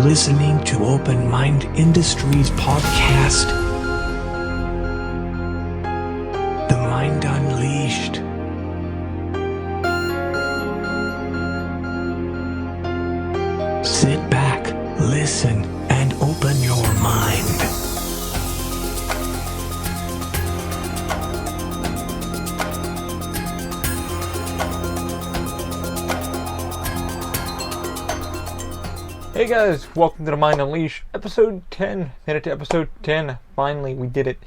listening to Open Mind Industries podcast, The Mind Unleashed. Sit back, listen, and open your mind. Hey guys, welcome to the Mind Unleashed, episode 10. Made it to episode 10. Finally, we did it.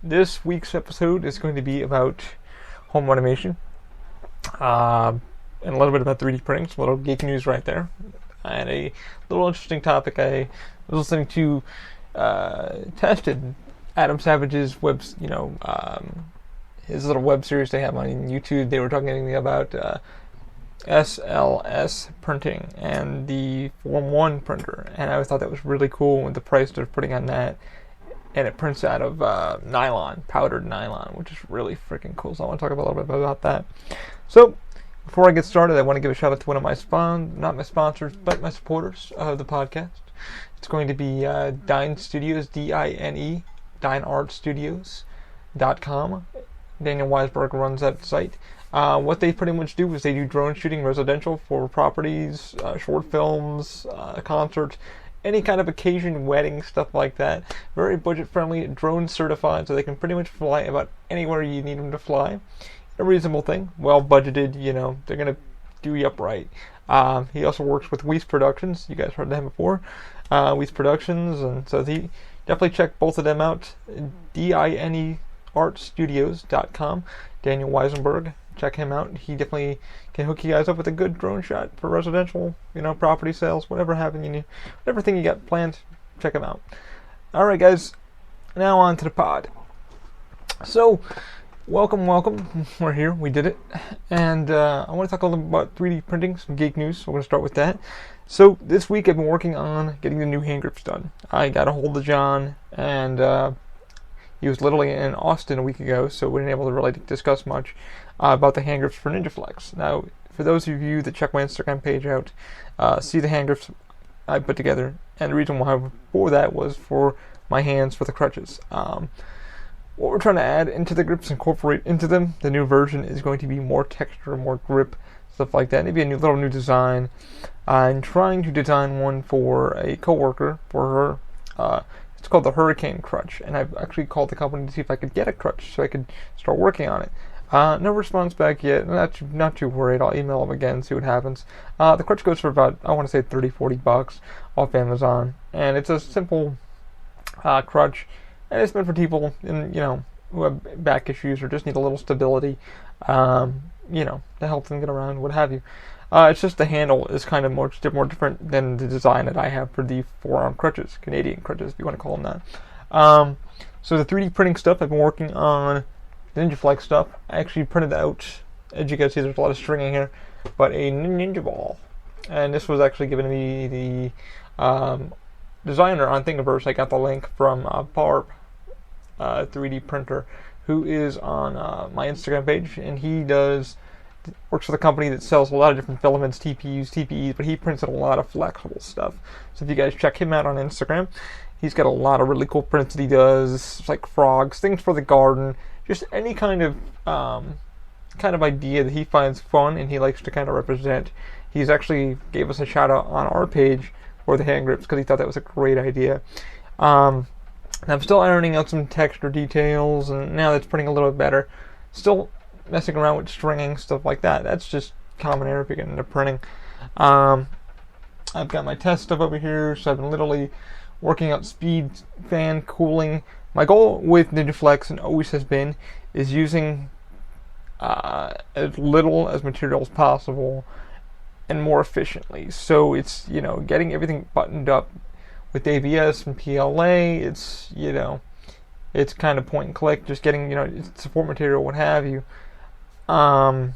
This week's episode is going to be about home automation, and a little bit about 3D printing. Some little geek news right there, and a little interesting topic. I was listening to tested Adam Savage's his little web series they have on YouTube. They were talking about SLS printing and the Form 1 printer, and I thought that was really cool with the price they're putting on that, and it prints out of nylon, powdered nylon, which is really freaking cool. So I want to talk a little bit about that. So before I get started, I want to give a shout out to one of my not my sponsors, but my supporters of the podcast. It's going to be Dine Studios, D-I-N-E, DineArtStudios.com. Daniel Weisberg runs that site. What they pretty much do is they do drone shooting, residential, for properties, short films, concerts, any kind of occasion, wedding, stuff like that. Very budget friendly, drone certified, so they can pretty much fly about anywhere you need them to fly. A reasonable thing, well budgeted, they're going to do you up right. He also works with Weiss Productions. You guys heard of him before. Weiss Productions, and so definitely check both of them out. DineArtStudios.com. Daniel Weisenberg. Check him out. He definitely can hook you guys up with a good drone shot for residential, property sales, whatever thing you got planned. Check him out. All right, guys. Now on to the pod. So, welcome. We're here. We did it. And I want to talk a little about 3D printing, some geek news. So we're going to start with that. So this week I've been working on getting the new hand grips done. I got a hold of John, and he was literally in Austin a week ago, so we weren't able to really discuss much about the hand grips for NinjaFlex. Now, for those of you that check my Instagram page out, see the hand grips I put together, and the reason why for that was for my hands for the crutches. What we're trying to add into the grips, incorporate into them, the new version is going to be more texture, more grip, stuff like that. Maybe a little new design. I'm trying to design one for a coworker, for her. It's called the Hurricane Crutch, and I've actually called the company to see if I could get a crutch so I could start working on it. No response back yet. Not too worried. I'll email them again, see what happens. The crutch goes for about, I want to say $30-40 off Amazon, and it's a simple crutch, and it's meant for people who have back issues or just need a little stability, to help them get around, what have you. It's just the handle is kind of more different than the design that I have for the forearm crutches, Canadian crutches, if you want to call them that. So the 3D printing stuff, I've been working on NinjaFlex stuff. I actually printed out, as you guys see, there's a lot of stringing here, but a Ninja ball. And this was actually given to me the designer on Thingiverse. I got the link from Barb 3D printer, who is on my Instagram page, and he works for the company that sells a lot of different filaments, TPUs, TPEs, but he prints out a lot of flexible stuff. So if you guys check him out on Instagram, he's got a lot of really cool prints that he does. It's like frogs, things for the garden, just any kind of idea that he finds fun and he likes to kind of represent. He's actually gave us a shout out on our page for the hand grips because he thought that was a great idea. I'm still ironing out some texture details, and now that's printing a little bit better. Still messing around with stringing, stuff like that. That's just common error if you get into printing. I've got my test stuff over here, so I've been literally working out speed, fan, cooling. My goal with NinjaFlex, and always has been, is using as little as material as possible and more efficiently. So it's, getting everything buttoned up with ABS and PLA. It's, it's kind of point and click, just getting, support material, what have you. NinjaFlex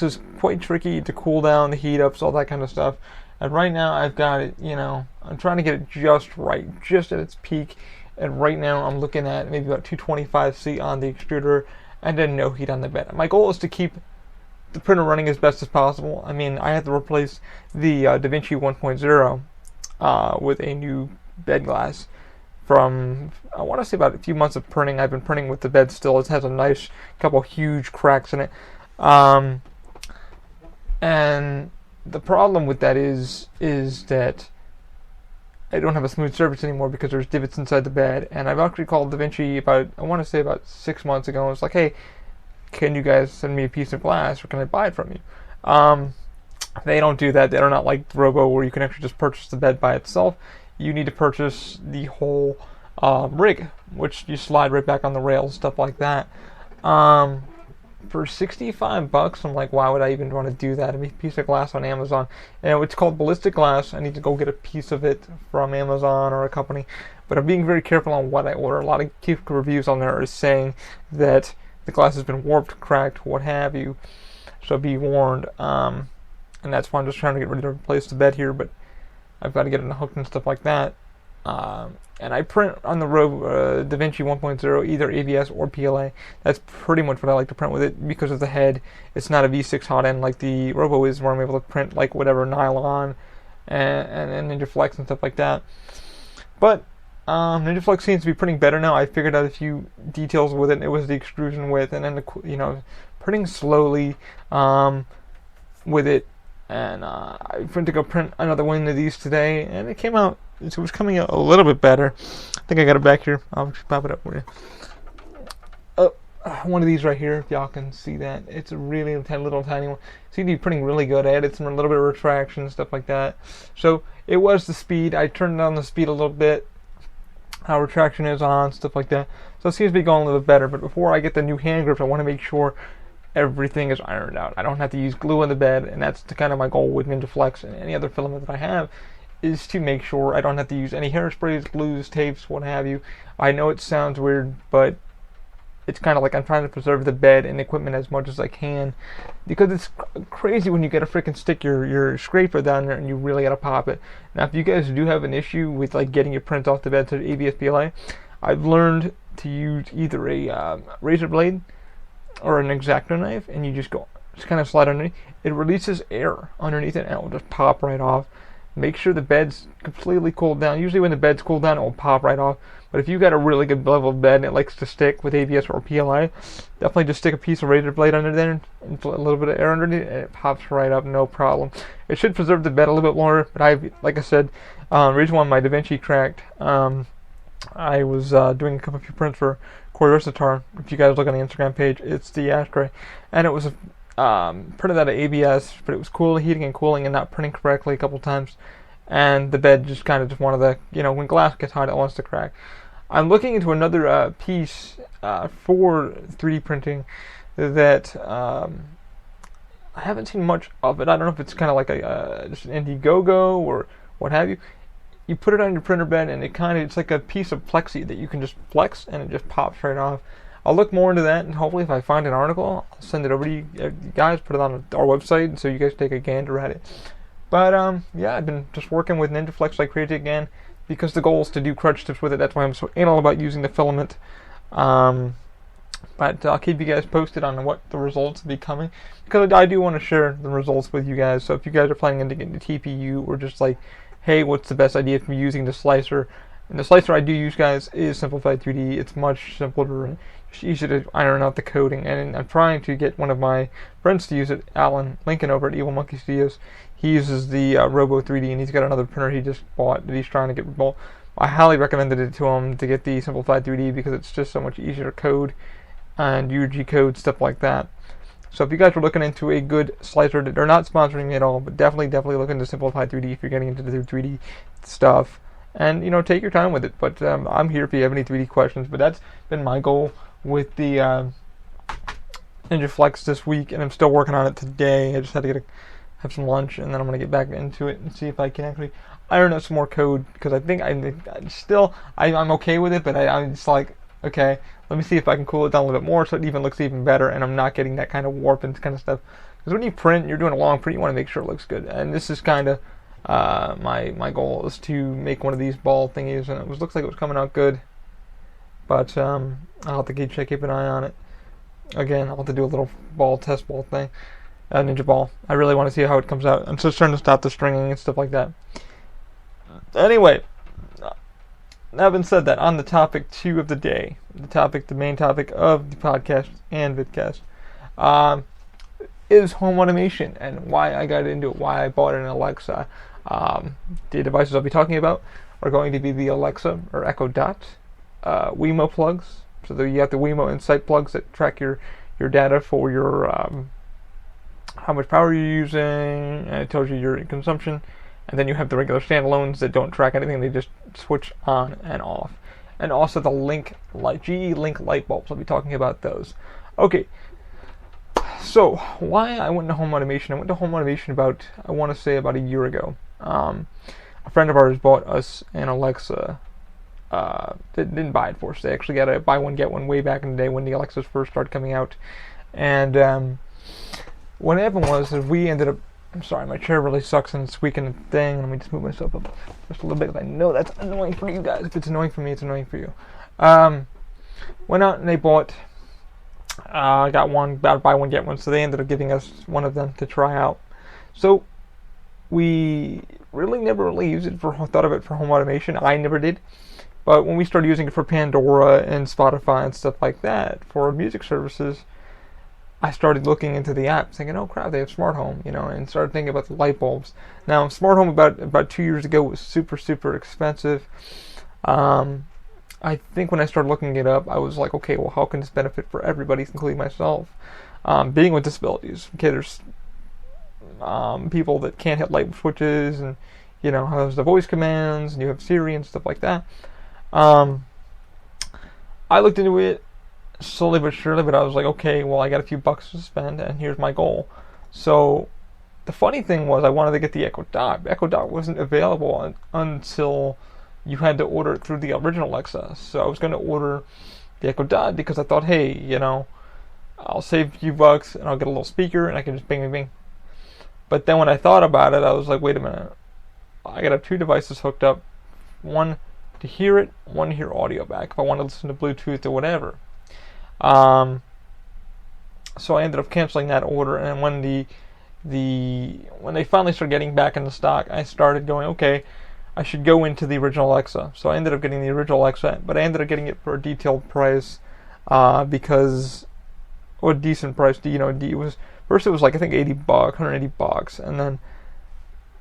is quite tricky to cool down, the heat ups, all that kind of stuff. And right now I've got it, I'm trying to get it just right, just at its peak. And right now I'm looking at maybe about 225 C on the extruder and then no heat on the bed. My goal is to keep the printer running as best as possible. I mean, I had to replace the DaVinci 1.0 with a new bed glass from, I want to say, about a few months of printing. I've been printing with the bed still. It has a nice couple huge cracks in it. And the problem with that is that I don't have a smooth surface anymore because there's divots inside the bed. And I've actually called DaVinci about 6 months ago. And it's like, hey, can you guys send me a piece of glass, or can I buy it from you? They don't do that. They're not like Robo, where you can actually just purchase the bed by itself. You need to purchase the whole rig, which you slide right back on the rails, stuff like that. For $65, I'm like, why would I even want to do that? I mean, a piece of glass on Amazon. And it's called ballistic glass. I need to go get a piece of it from Amazon or a company. But I'm being very careful on what I order. A lot of quick reviews on there are saying that the glass has been warped, cracked, what have you. So be warned. And that's why I'm just trying to get ready to replace the bed here. But I've got to get it hooked and stuff like that. And I print on the DaVinci 1.0 either ABS or PLA. That's pretty much what I like to print with it because of the head. It's not a V6 hot end like the Robo is, where I'm able to print like whatever nylon and Ninja Flex and stuff like that. But Ninja Flex seems to be printing better now. I figured out a few details with it. It was the extrusion width, and then printing slowly with it. And I went to go print another one of these today, and it came out. It was coming out a little bit better. I think I got it back here. I'll just pop it up for you. One of these right here, if y'all can see that. It's a really little tiny one. CD printing really good. I added some a little bit of retraction, stuff like that. So it was the speed. I turned down the speed a little bit. How retraction is on, stuff like that. So it seems to be going a little bit better. But before I get the new hand grips, I want to make sure everything is ironed out. I don't have to use glue in the bed, and that's kind of my goal with Ninja Flex and any other filament that I have, is to make sure I don't have to use any hairsprays, glues, tapes, what have you. I know it sounds weird, but it's kind of like I'm trying to preserve the bed and equipment as much as I can, because it's crazy when you get to freaking stick your scraper down there and you really gotta pop it. Now, if you guys do have an issue with like getting your print off the bed to the ABS PLA, I've learned to use either a razor blade or an X-Acto knife, and you just kind of slide underneath. It releases air underneath it, and it will just pop right off. Make sure the bed's completely cooled down. Usually when the bed's cooled down, it will pop right off. But if you've got a really good level of bed and it likes to stick with ABS or PLA, definitely just stick a piece of razor blade under there and a little bit of air underneath, and it pops right up, no problem. It should preserve the bed a little bit more, but like I said, reason why my DaVinci cracked, I was doing a couple of prints for Coriositar. If you guys look on the Instagram page, it's the ashtray, and it was printed out of ABS, but it was heating and cooling and not printing correctly a couple times, and the bed just kind of just wanted to, when glass gets hot, it wants to crack. I'm looking into another piece for 3D printing that I haven't seen much of it. I don't know if it's kind of like just an Indiegogo or what have you. You put it on your printer bed, and it's like a piece of plexi that you can just flex, and it just pops right off. I'll look more into that, and hopefully if I find an article, I'll send it over to you guys, put it on our website, so you guys take a gander at it. But, yeah, I've been just working with Ninja Flex like crazy again, because the goal is to do crutch tips with it. That's why I'm so anal about using the filament. But I'll keep you guys posted on what the results will be coming, because I do want to share the results with you guys. So if you guys are planning on getting the TPU, or just like, hey, what's the best idea for using the slicer? And the slicer I do use, guys, is Simplified 3D. It's much simpler and just easier to iron out the coding. And I'm trying to get one of my friends to use it, Alan Lincoln over at Evil Monkey Studios. He uses the Robo 3D, and he's got another printer he just bought that he's trying to get rebuilt. I highly recommended it to him to get the Simplified 3D because it's just so much easier to code and UG code, stuff like that. So if you guys are looking into a good slicer, they're not sponsoring me at all, but definitely look into Simplified 3D if you're getting into the 3D stuff. And, take your time with it. But I'm here if you have any 3D questions. But that's been my goal with the Ninja Flex this week, and I'm still working on it today. I just had to have some lunch, and then I'm going to get back into it and see if I can actually iron out some more code, because I think I'm okay with it, but I'm just like, okay, let me see if I can cool it down a little bit more so it even looks even better, and I'm not getting that kind of warp and kind of stuff. Because when you print, you're doing a long print, you want to make sure it looks good. And this is kind of my goal is to make one of these ball thingies, and looks like it was coming out good. But I'll have to keep an eye on it. Again, I'll have to do a little test ball thing. Ninja Ball. I really want to see how it comes out. I'm just trying to stop the stringing and stuff like that. Anyway, having said that, on the topic 2 of the day, the main topic of the podcast and vidcast, is home automation and why I got into it, why I bought an Alexa. The devices I'll be talking about are going to be the Alexa or Echo Dot, Wemo plugs. So you have the Wemo Insight plugs that track your data for your how much power you're using, and it tells you your consumption. And then you have the regular standalones that don't track anything; they just switch on and off. And also the GE Link light bulbs. I'll be talking about those. Okay. So why I went into home automation? I went to home automation about a year ago. A friend of ours bought us an Alexa. Didn't buy it for us. They actually got a buy one get one way back in the day when the Alexas first started coming out. And what happened was that we ended up. I'm sorry, my chair really sucks and it's squeaking the thing. Let me just move myself up just a little bit. I know that's annoying for you guys. If it's annoying for me, it's annoying for you. Went out and they bought. Got one, about buy one get one. So they ended up giving us one of them to try out. So we really never used it thought of it for home automation. I never did. But when we started using it for Pandora and Spotify and stuff like that for music services, I started looking into the app, thinking, "Oh crap, they have smart home," and started thinking about the light bulbs. Now, smart home about 2 years ago was super expensive. I think when I started looking it up, I was like, okay, well, how can this benefit for everybody, including myself? Being with disabilities, okay, there's people that can't hit light switches, and there's the voice commands, and you have Siri and stuff like that. I looked into it slowly but surely, but I was like, okay, well, I got a few bucks to spend, and here's my goal. So the funny thing was I wanted to get the Echo Dot. Echo Dot wasn't available until you had to order it through the original Alexa. So I was going to order the Echo Dot because I thought, hey, I'll save a few bucks and I'll get a little speaker and I can just bing, bing, bing. But then when I thought about it, I was like, wait a minute. I got to have 2 devices hooked up. One to hear it, one to hear audio back if I want to listen to Bluetooth or whatever. So I ended up canceling that order, and when when they finally started getting back into stock, I started going, okay, I should go into the original Alexa. So I ended up getting the original Alexa, but I ended up getting it for a detailed price, because, or a decent price. It was first it was like I think $80, $180, and then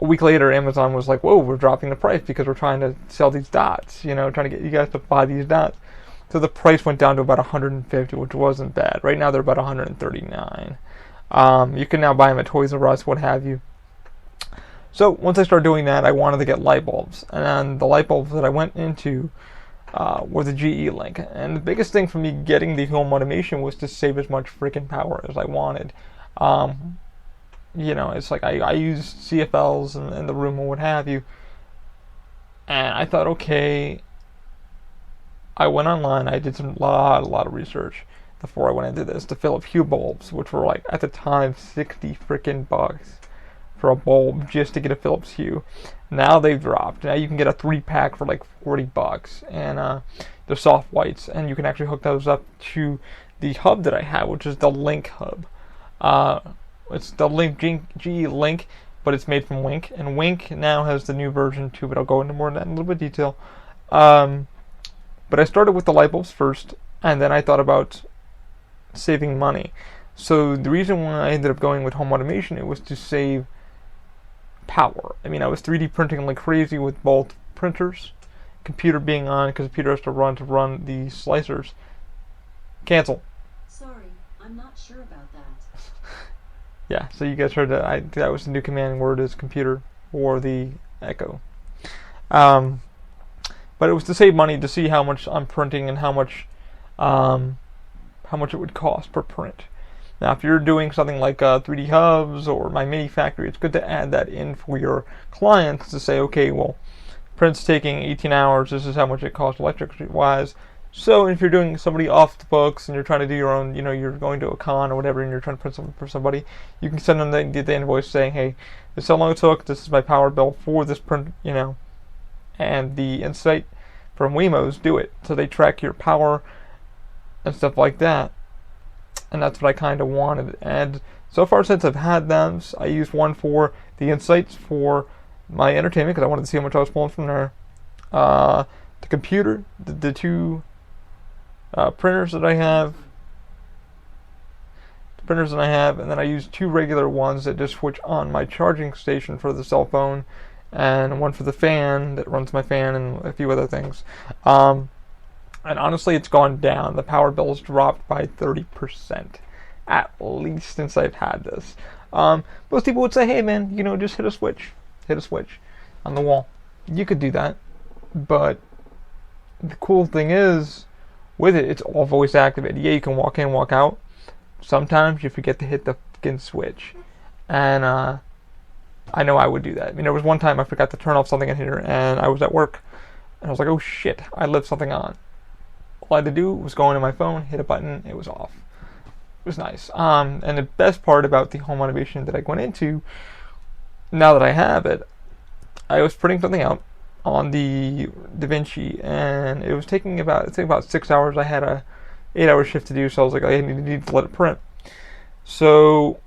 a week later, Amazon was like, whoa, we're dropping the price because we're trying to sell these dots, trying to get you guys to buy these dots. So the price went down to about $150, which wasn't bad. Right now they're about $139. You can now buy them at Toys R Us, what have you. So once I started doing that, I wanted to get light bulbs. And the light bulbs that I went into were the GE Link. And the biggest thing for me getting the home automation was to save as much freaking power as I wanted. It's like I use CFLs in the room or what have you. And I thought, okay, I went online, I did a lot of research before I went into this to Philips Hue bulbs, which were like, at the time, 60 freaking bucks for a bulb just to get a Philips Hue. Now they've dropped. Now you can get a 3-pack for like 40 bucks, and they're soft whites, and you can actually hook those up to the hub that I have, which is the Link hub. It's the GE Link, but it's made from Wink, and Wink now has the new version too, but I'll go into more of that in a little bit of detail. But I started with the light bulbs first, and then I thought about saving money. So the reason why I ended up going with home automation, it was to save power. I mean, I was 3D printing like crazy with both printers, computer being on, because the computer has to run the slicers. Cancel. Sorry, I'm not sure about that. Yeah, so you guys heard that. That was the new command word, is computer or the Echo. But it was to save money, to see how much I'm printing and how much it would cost per print. Now, if you're doing something like 3D Hubs or My Mini Factory, it's good to add that in for your clients to say, okay, well, print's taking 18 hours. This is how much it costs electric-wise. So if you're doing somebody off the books and you're trying to do your own, you're going to a con or whatever, and you're trying to print something for somebody, you can send them the invoice saying, hey, this is how long it took. This is my power bill for this print, and the Insight from Wemos do it. So they track your power and stuff like that. and that's what I kind of wanted. And so far since I've had them, I used one for the insights for my entertainment because I wanted to see how much I was pulling from there. The computer, the two printers that I have, and then I use two regular ones that just switch on my charging station for the cell phone, and one for the fan that runs my fan, and a few other things. And honestly, it's gone down. The power bill's dropped by 30%, at least since I've had this. Most people would say, hey man, just hit a switch on the wall. You could do that, but the cool thing is, with it, it's all voice activated. Yeah, you can walk in, walk out. Sometimes you forget to hit the fucking switch, and I know I would do that. There was one time I forgot to turn off something in here, and I was at work, and I was like, oh shit, I left something on. All I had to do was go into my phone, hit a button, it was off. It was nice. And the best part about the home automation that I went into, now that I have it, I was printing something out on the vinci, and it was taking about 6 hours. I had a 8-hour shift to do, so I was like, I need to let it print. So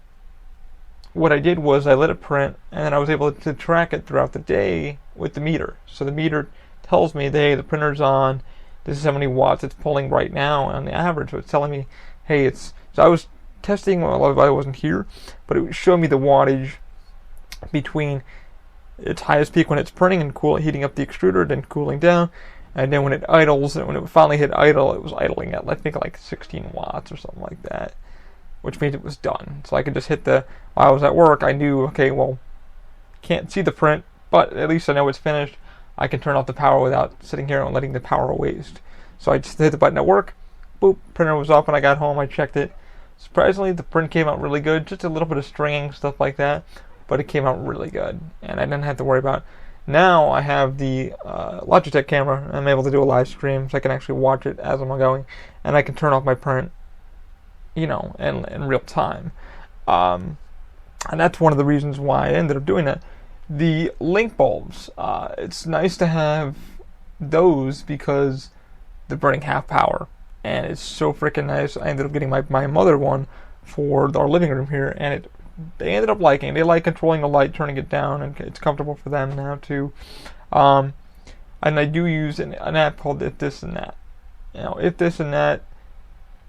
what I did was I let it print, and then I was able to track it throughout the day with the meter. So the meter tells me, hey, the printer's on, this is how many watts it's pulling right now on the average. So it's telling me, hey, so I was testing while I wasn't here, but it would show me the wattage between its highest peak when it's printing and heating up the extruder, then cooling down, and then when it idles, and when it finally hit idle, it was idling at I think like 16 watts or something like that, which means it was done. So I could just hit while I was at work, I knew, okay, well, can't see the print, but at least I know it's finished. I can turn off the power without sitting here and letting the power waste. So I just hit the button at work, boop, printer was off. When I got home, I checked it. Surprisingly, the print came out really good, just a little bit of stringing, stuff like that, but it came out really good, and I didn't have to worry about it. Now I have the Logitech camera. I'm able to do a live stream, so I can actually watch it as I'm going, and I can turn off my print, in real time. And that's one of the reasons why I ended up doing that. The link bulbs, it's nice to have those because they're burning half power, and it's so freaking nice. I ended up getting my mother one for our living room here, and they ended up liking it. They like controlling the light, turning it down, and it's comfortable for them now too. And I do use an app called If This and That. If This and That,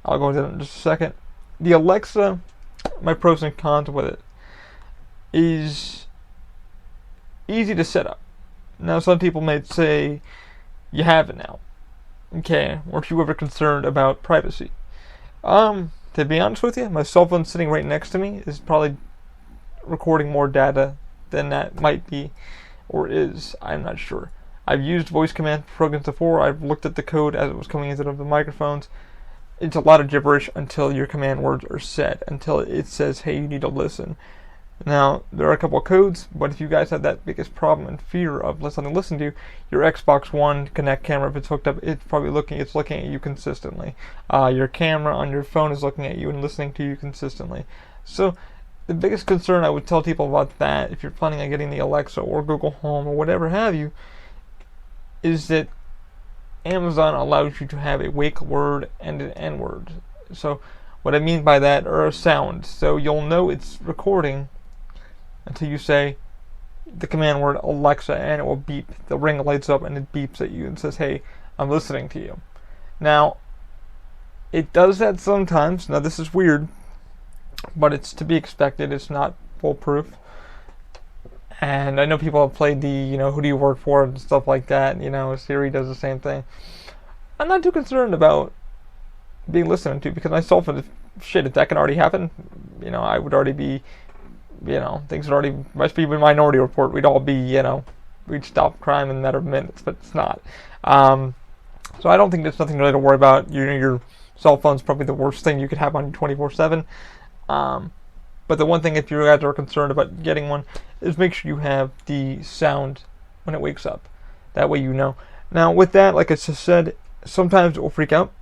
I'll go into that in just a second. The Alexa, my pros and cons with it is easy to set up. Now, some people may say, you have it now. Okay, weren't you ever concerned about privacy? To be honest with you, my cell phone sitting right next to me is probably recording more data than that might be, or is. I'm not sure. I've used voice command programs before. I've looked at the code as it was coming into the microphones. It's a lot of gibberish until your command words are said, until it says, hey, you need to listen. Now, there are a couple of codes, but if you guys have that biggest problem and fear of something to listen to, your Xbox One Connect camera, if it's hooked up, it's looking at you consistently. Your camera on your phone is looking at you and listening to you consistently. So, the biggest concern I would tell people about that, if you're planning on getting the Alexa or Google Home or whatever have you, is that Amazon allows you to have a wake word and an N word. So, what I mean by that are a sound. So, you'll know it's recording until you say the command word Alexa, and it will beep. The ring lights up and it beeps at you and says, hey, I'm listening to you. Now, it does that sometimes. Now, this is weird, but it's to be expected. It's not foolproof. And I know people have played the, who do you work for and stuff like that. Siri does the same thing. I'm not too concerned about being listened to because my cell phone, if that can already happen, I would already be, things would already, must be a Minority Report. We'd all be, we'd stop crime in a matter of minutes, but it's not. So I don't think there's nothing really to worry about. Your cell phone's probably the worst thing you could have on you 24/7. But the one thing, if you guys are concerned about getting one, is make sure you have the sound when it wakes up. That way you know. Now, with that, like I just said, sometimes it will freak out,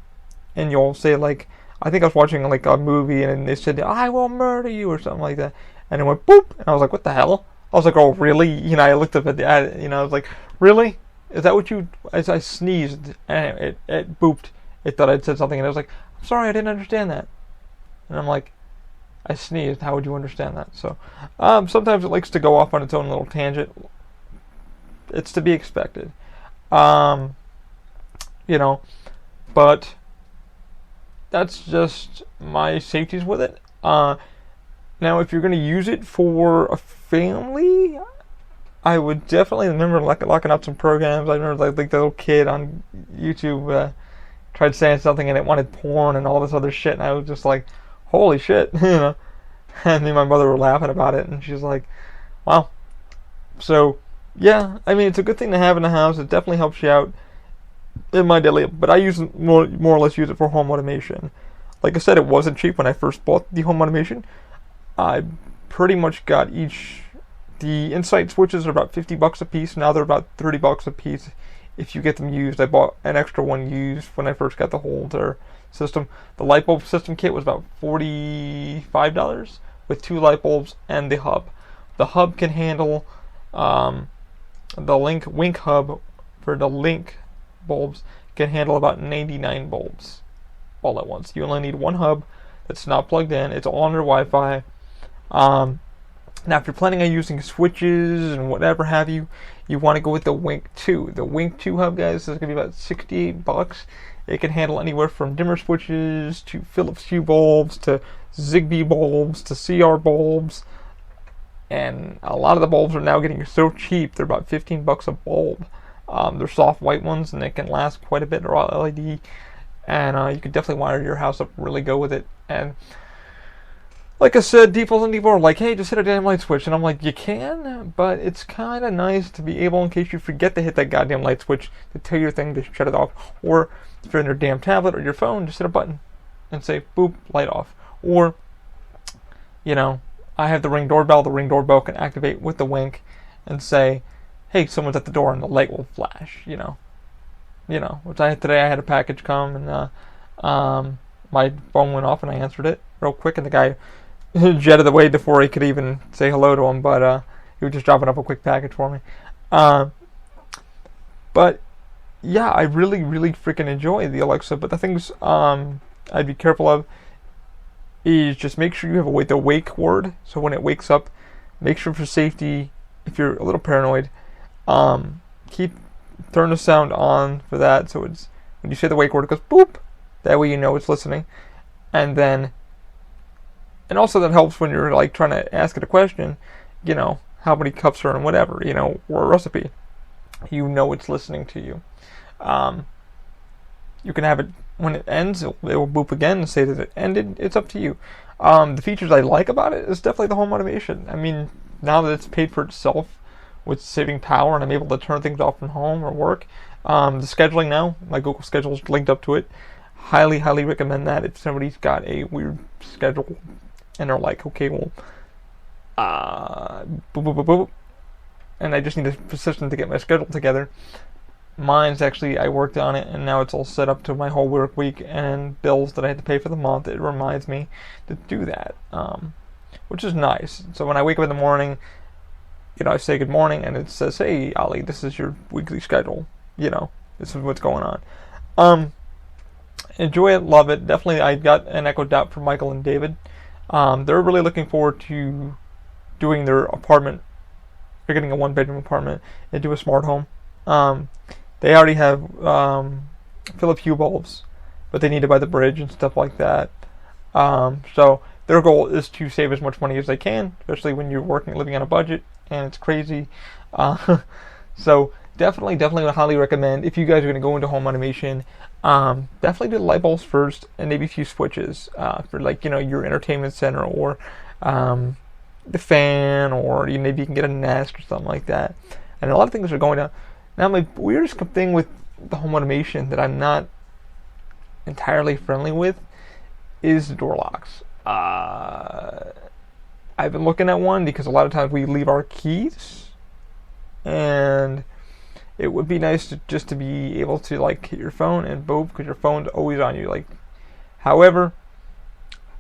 and you'll say, I think I was watching a movie, and they said, I will murder you, or something like that. And it went boop, and I was like, what the hell? I was like, oh, really? I looked up at the ad, I was like, really? Is that what you... As I sneezed, and it booped. It thought I'd said something, and I was like, I'm sorry, I didn't understand that. And I'm like, I sneezed. How would you understand that? So, sometimes it likes to go off on its own little tangent. It's to be expected. You know, but that's just my safeties with it. Now, if you're going to use it for a family, I would definitely remember locking up some programs. I remember like the little kid on YouTube tried saying something and it wanted porn and all this other shit, and I was just like, holy shit, you know. And me and my mother were laughing about it, and she's like, wow. So, yeah, I mean, it's a good thing to have in the house. It definitely helps you out in my daily, but I use it more or less use it for home automation. Like I said, it wasn't cheap when I first bought the home automation. I pretty much got the Insight switches are about $50 a piece. Now they're about $30 a piece if you get them used. I bought an extra one used when I first got the whole entire system. The light bulb system kit was about $45 with 2 light bulbs and the hub. The hub can handle the Wink hub for the Link bulbs can handle about 99 bulbs all at once. You only need one hub that's not plugged in. It's all under Wi-Fi. Now, if you're planning on using switches and whatever have you, you want to go with the Wink 2. The Wink 2 hub, guys, is going to be about $68. It can handle anywhere from dimmer switches to Philips Hue bulbs to Zigbee bulbs to CR bulbs. And a lot of the bulbs are now getting so cheap, they're about $15 a bulb. They're soft white ones, and they can last quite a bit. They're all LED, and you can definitely wire your house up, really go with it. And like I said, people are like, hey, just hit a damn light switch. And I'm like, you can, but it's kind of nice to be able, in case you forget to hit that goddamn light switch, to tell your thing to shut it off. Or if you're on your damn tablet or your phone, just hit a button and say, boop, light off. Or, you know, I have the Ring doorbell. The Ring doorbell can activate with the Wink and say, hey, someone's at the door, and the light will flash, you know. Which today I had a package come, and my phone went off, and I answered it real quick, and the guy jetted away before he could even say hello to him, but he was just dropping off a quick package for me. But yeah, I really, really freaking enjoy the Alexa. But the things I'd be careful of is just make sure you have the wake word. So when it wakes up, make sure for safety, if you're a little paranoid, turn the sound on for that. So it's when you say the wake word, it goes boop. That way you know it's listening. And also that helps when you're like trying to ask it a question, you know, how many cups are in whatever, you know, or a recipe. You know it's listening to you. You can have it when it ends, it will boop again and say that it ended. It's up to you. The features I like about it is definitely the home automation. I mean, now that it's paid for itself with saving power and I'm able to turn things off from home or work, the scheduling now, my Google schedule is linked up to it. Highly, highly recommend that if somebody's got a weird schedule and they're like, okay, well, boop, boop, boop, boop, and I just need a assistant to get my schedule together. Mine's actually, I worked on it, and now it's all set up to my whole work week and bills that I had to pay for the month. It reminds me to do that, which is nice. So when I wake up in the morning, you know, I say good morning, and it says, hey, Ollie, this is your weekly schedule. You know, this is what's going on. Enjoy it, love it. Definitely, I got an Echo Dot from Michael and David. They're really looking forward to doing their apartment. They're getting a 1-bedroom apartment into a smart home. They already have Philips Hue bulbs, but they need to buy the bridge and stuff like that. So their goal is to save as much money as they can, especially when you're living on a budget, and it's crazy. So definitely would highly recommend, if you guys are going to go into home automation, definitely do the light bulbs first, and maybe a few switches for, like, you know, your entertainment center, or the fan, or maybe you can get a Nest or something like that. And a lot of things are going to. Now, my weirdest thing with the home automation that I'm not entirely friendly with is the door locks. I've been looking at one because a lot of times we leave our keys, and it would be nice to be able to, like, hit your phone and boop, because your phone's always on you. Like, however,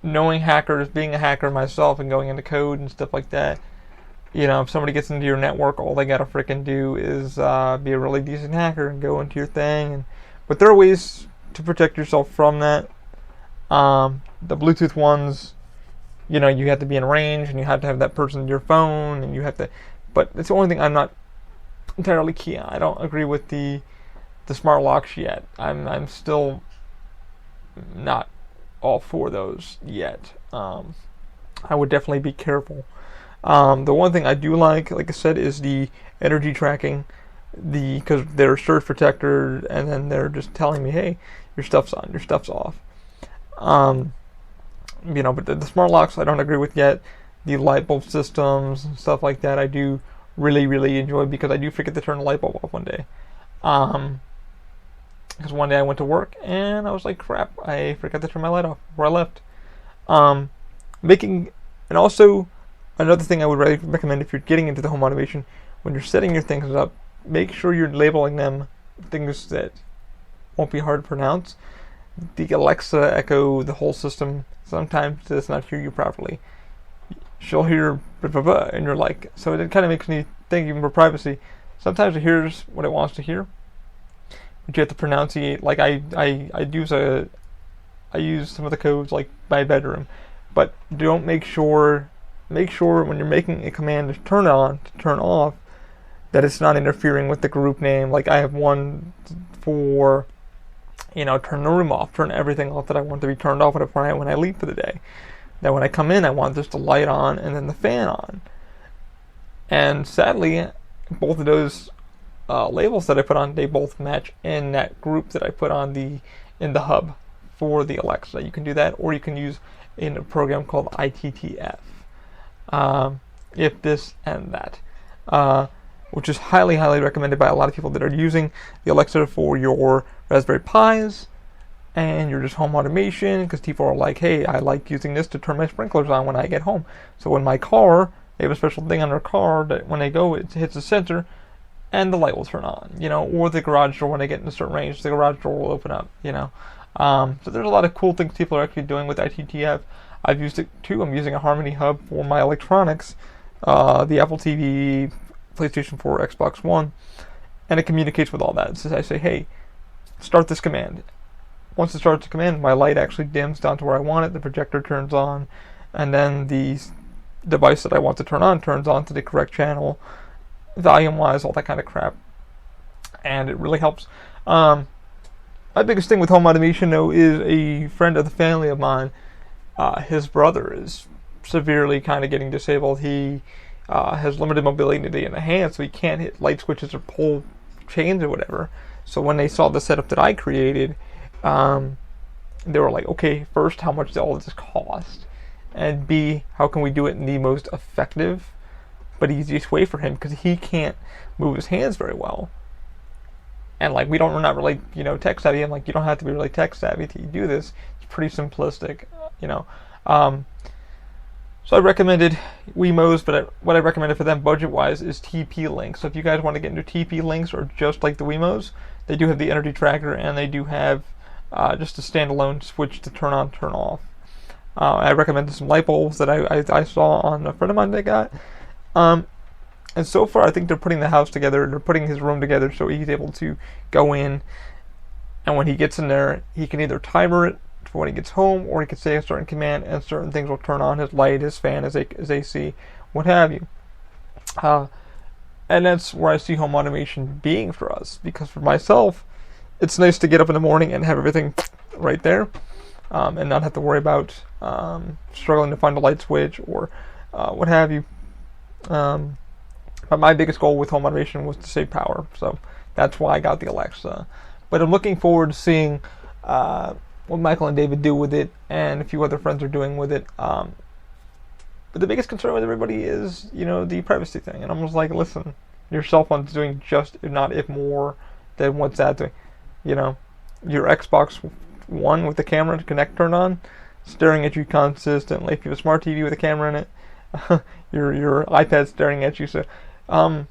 knowing hackers, being a hacker myself and going into code and stuff like that, you know, if somebody gets into your network, all they gotta freaking do is be a really decent hacker and go into your thing. But there are ways to protect yourself from that. The Bluetooth ones, you know, you have to be in range and you have to have that person in your phone and you have to, but it's the only thing I'm not entirely key on. I don't agree with the smart locks yet. I'm still not all for those yet. I would definitely be careful. The one thing I do like I said, is the energy tracking. Because they're surge protector, and then they're just telling me, hey, your stuff's on, your stuff's off. You know, but the smart locks I don't agree with yet. The light bulb systems and stuff like that I do really, really enjoy, because I do forget to turn the light bulb off one day. Because one day I went to work and I was like, crap, I forgot to turn my light off where I left. And also another thing I would really recommend if you're getting into the home automation, when you're setting your things up, make sure you're labeling them things that won't be hard to pronounce. The Alexa, Echo, the whole system sometimes does not hear you properly. She'll hear blah, blah, blah, and you're like, so it kind of makes me think, even for privacy, sometimes it hears what it wants to hear, but you have to pronunciate. Like I use some of the codes like my bedroom, but make sure when you're making a command to turn on, to turn off, that it's not interfering with the group name. Like I have one for, turn the room off, turn everything off that I want to be turned off when I leave for the day. That when I come in, I want just the light on and then the fan on. And sadly, both of those labels that I put on, they both match in that group that I put on in the hub for the Alexa. You can do that, or you can use in a program called ITTF. If this and that. Which is highly, highly recommended by a lot of people that are using the Alexa for your Raspberry Pis and your just home automation, because people are like, hey, I like using this to turn my sprinklers on when I get home. So in my car, they have a special thing on their car that when they go, it hits the sensor and the light will turn on, or the garage door, when they get in a certain range, the garage door will open up, So there's a lot of cool things people are actually doing with ITTF. I've used it too. I'm using a Harmony Hub for my electronics, the Apple TV, PlayStation 4, Xbox One, and it communicates with all that. So I say, hey, start this command. Once it starts the command, my light actually dims down to where I want it, the projector turns on, and then the device that I want to turn on turns on to the correct channel, volume-wise, all that kind of crap. And it really helps. My biggest thing with home automation, though, is a friend of the family of mine. His brother is severely kind of getting disabled. He has limited mobility in the hand, so he can't hit light switches or pull chains or whatever. So when they saw the setup that I created, they were like, okay, first, how much does all this cost? And B, how can we do it in the most effective but easiest way for him? Because he can't move his hands very well. And we're not really, tech savvy. I'm like, you don't have to be really tech savvy to do this. It's pretty simplistic, So I recommended Wemos, but what I recommended for them budget-wise is TP-Link. So if you guys want to get into TP-Links or just like the Wemos, they do have the energy tracker, and they do have just a standalone switch to turn on, turn off. I recommended some light bulbs that I saw on a friend of mine that got. And so far, I think they're putting the house together. They're putting his room together so he's able to go in, and when he gets in there, he can either timer it for when he gets home, or he can say a certain command and certain things will turn on: his light, his fan, his AC, what have you. And that's where I see home automation being for us, because for myself, it's nice to get up in the morning and have everything right there, and not have to worry about struggling to find a light switch or what have you. But my biggest goal with home automation was to save power, so that's why I got the Alexa. But I'm looking forward to seeing what Michael and David do with it, and a few other friends are doing with it. But the biggest concern with everybody is, the privacy thing. And I'm just like, listen, your cell phone's doing just, if not if more, than what's that doing. Your Xbox One with the camera to connect, turn on, staring at you consistently. If you have a smart TV with a camera in it, your iPad staring at you. So, I'm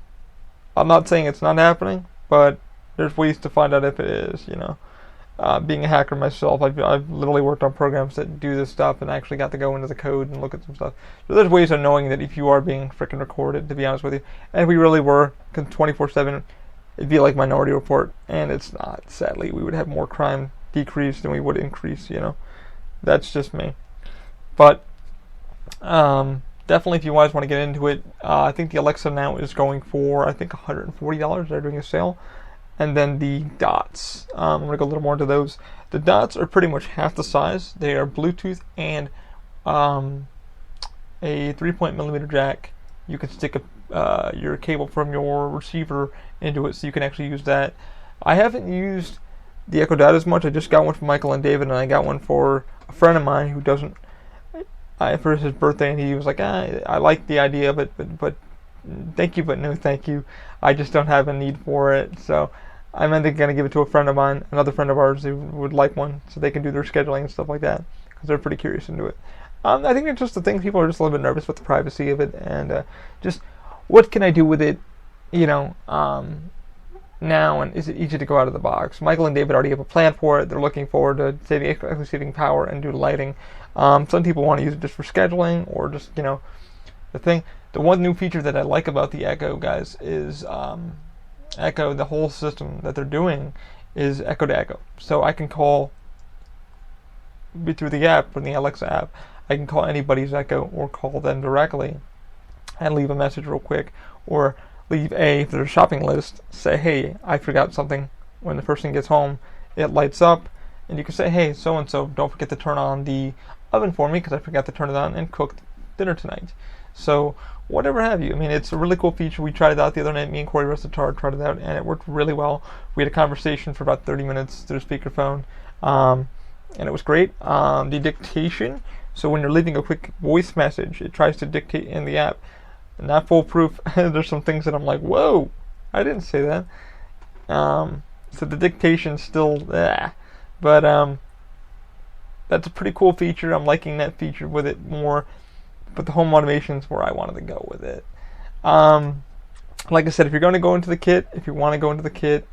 not saying it's not happening, but there's ways to find out if it is. Being a hacker myself, I've literally worked on programs that do this stuff and actually got to go into the code and look at some stuff. So there's ways of knowing that if you are being freaking recorded, to be honest with you. And if we really were 24/7, it'd be like Minority Report, and it's not. Sadly, we would have more crime decrease than we would increase. That's just me. But definitely, if you guys want to get into it, I think the Alexa now is going for, I think, $140. They're doing a sale. And then the dots. I'm going to go a little more into those. The dots are pretty much half the size. They are Bluetooth and a 3.0mm jack. You can stick your cable from your receiver into it, so you can actually use that. I haven't used the Echo Dot as much. I just got one for Michael and David, and I got one for a friend of mine who doesn't. For his birthday, and he was like, I like the idea of it, but thank you, but no thank you. I just don't have a need for it. So I'm going to give it to a friend of mine, another friend of ours who would like one, so they can do their scheduling and stuff like that, because they're pretty curious into it. I think it's just the thing, people are just a little bit nervous with the privacy of it, and just what can I do with it, now, and is it easy to go out of the box? Michael and David already have a plan for it. They're looking forward to saving power and do lighting. Some people want to use it just for scheduling, or just, the one new feature that I like about the Echo, guys, is Echo, the whole system that they're doing is Echo to Echo. So I can call through the app, from the Alexa app, I can call anybody's Echo or call them directly and leave a message real quick, or leave if there's a shopping list, say, hey, I forgot something. When the person gets home, it lights up, and you can say, hey, so-and-so, don't forget to turn on the oven for me, because I forgot to turn it on, and cook dinner tonight. So, whatever have you. I mean, it's a really cool feature. We tried it out the other night. Me and Corey Restatar tried it out, and it worked really well. We had a conversation for about 30 minutes through speakerphone, and it was great. The dictation, so when you're leaving a quick voice message, it tries to dictate in the app. Not foolproof. There's some things that I'm like, whoa, I didn't say that. So the dictation's still there. But that's a pretty cool feature. I'm liking that feature with it more. But the home automation's where I wanted to go with it. Like I said, if you're going to go into the kit, if you want to go into the kit,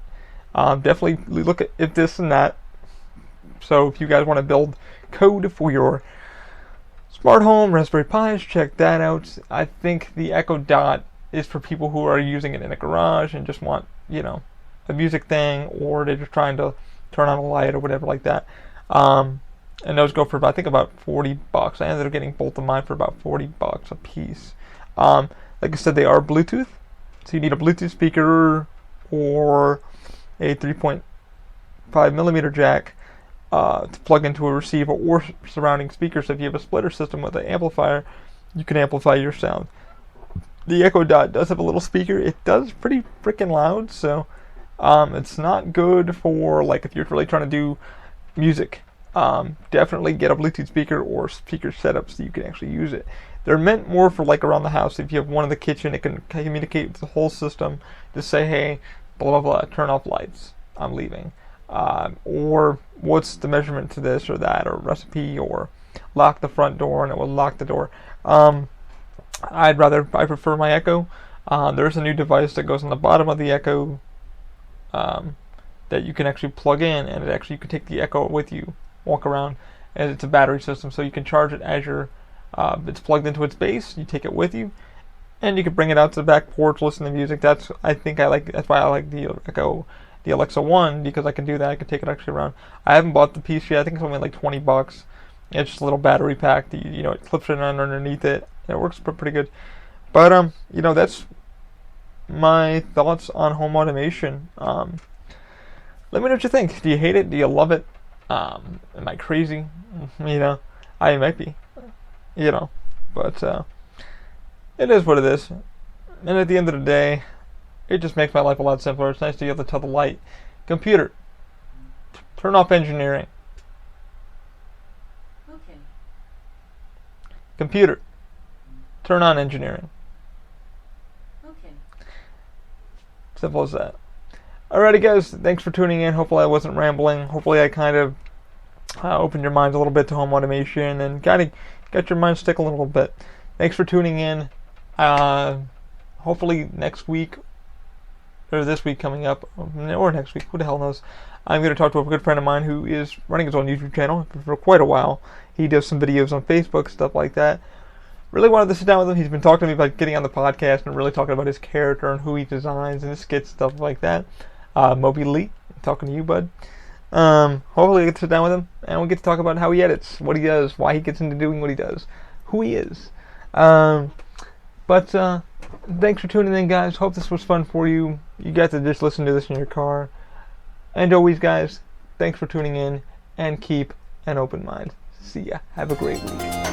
definitely look at if this and that. So if you guys want to build code for your smart home, Raspberry Pis, check that out. I think the Echo Dot is for people who are using it in a garage and just want, a music thing, or they're just trying to turn on a light or whatever like that. And those go for about $40. I ended up getting both of mine for about $40 a piece. Like I said, they are Bluetooth, so you need a Bluetooth speaker or a 3.5mm jack to plug into a receiver or surrounding speakers. So if you have a splitter system with an amplifier, you can amplify your sound. The Echo Dot does have a little speaker. It does pretty freaking loud, so it's not good for, like, if you're really trying to do music. Definitely get a Bluetooth speaker or speaker setup so you can actually use it. They're meant more for, like, around the house. If you have one in the kitchen, it can communicate with the whole system to say, hey, blah, blah, blah, turn off lights, I'm leaving. Or what's the measurement to this or that, or recipe, or lock the front door and it will lock the door. I prefer my Echo. There's a new device that goes on the bottom of the Echo that you can actually plug in, and you can take the Echo with you, walk around, and it's a battery system, so you can charge it as it's plugged into its base. You take it with you, and you can bring it out to the back porch, listen to music. That's why I like the Echo, the Alexa 1, because I can do that. I can take it actually around. I haven't bought the piece yet. I think it's only like $20. It's just a little battery pack that it clips it on underneath it. It works pretty good. But that's my thoughts on home automation. Let me know what you think. Do you hate it? Do you love it? Am I crazy? I might be. But it is what it is. And at the end of the day, it just makes my life a lot simpler. It's nice to be able to tell the light, computer, turn off engineering. Okay. Computer, turn on engineering. Okay. Simple as that. Alrighty, guys, thanks for tuning in. Hopefully I wasn't rambling. Hopefully I kind of opened your minds a little bit to home automation and got your minds stick a little bit. Thanks for tuning in. Hopefully next week, or this week coming up, or next week, who the hell knows, I'm going to talk to a good friend of mine who is running his own YouTube channel for quite a while. He does some videos on Facebook, stuff like that. Really wanted to sit down with him. He's been talking to me about getting on the podcast and really talking about his character and who he designs and his skits, stuff like that. Moby Lee, I'm talking to you, bud. Hopefully I get to sit down with him and we get to talk about how he edits, what he does, why he gets into doing what he does, who he is. But thanks for tuning in, guys. Hope this was fun for you. You got to just listen to this in your car. And always, guys, thanks for tuning in and keep an open mind. See ya. Have a great week.